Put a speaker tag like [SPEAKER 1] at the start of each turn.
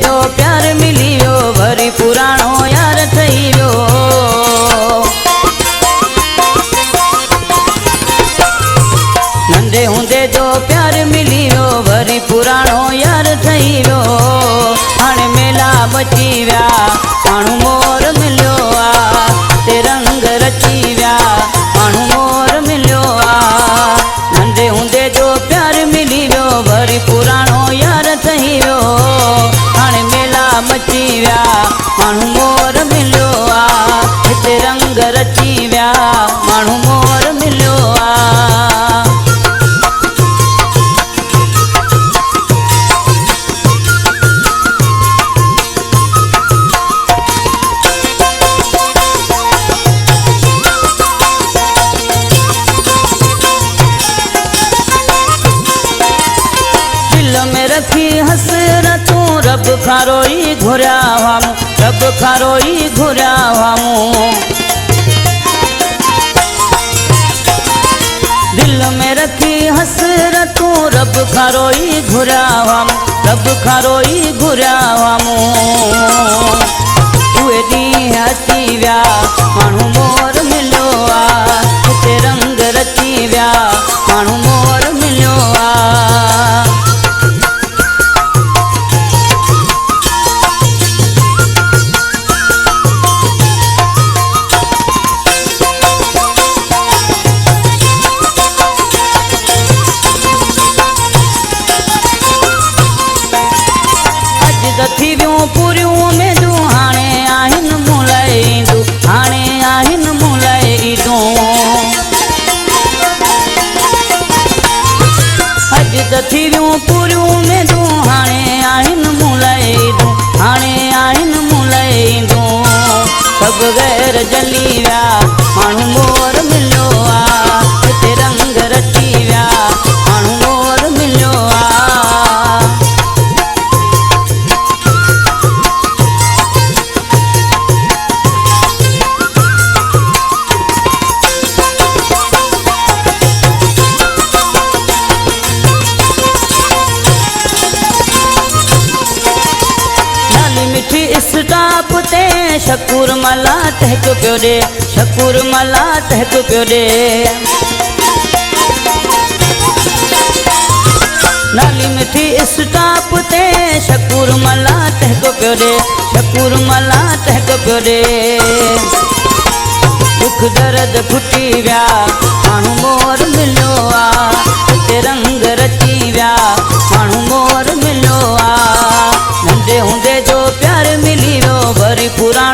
[SPEAKER 1] जो प्यार मिली वियो वरी पुराणो यार ठही वियो। नंढे हूंदे जो प्यार मिली वियो वरी पुराणो यार ठही वियो। हाणे मेला बची विया माण्हू मोर मिलियो आ ते रंग रची विया माण्हू मोर मिलियो आ। नंढे हूंदे जो प्यार मिली वियो वरी पुराणो यार ठही वियो। हाणे मेला मची विया माण्हू मोर मिलियो आ हिते रंग रची विया माण्हू मोर मिलियो आ। रखी हसरतूं रब खारोई घुरिया वामू रब खारोई घुरिया वामू। दिल में रखी हसरतूं रब खारोई घुरिया वामू रब खारोई घुरिया वामू। उहे ॾींहं अची विया माण्हू मोर मिलियो आ हिते रंग रची विया माण्हू मोर मिलियो आ। थी वियूं पूरियूं उमेदूं हाणे आहिनि मूं लाइ ईंदूं हाणे आहिनि मूं लाइ ईंदूं। अॼु त थी वियूं पूरियूं उमेदूं हाणे आहिनि मूं लाइ ईंदूं हाणे आहिनि मूं लाइ ईंदूं। सभु गैर जली विया माण्हू मोर मिलियो आ हिते रंग रची विया माण्हू मोर मिलियो आ। स्टाप ते शकूर मला टहक पियो ॾे शकूर मला टहक पियो ॾे। नाली मिठी स्टाप ते शकूर मला टहक पियो ॾे शकूर मला टहक पियो ॾे। दुख दर्द फुटी विया माण्हू मोर मिलियो आ हिते रंग रची विया माण्हू मोर मिलियो आ। नंढे हूंदे जो प्यार मिली वियो वरी पुराणो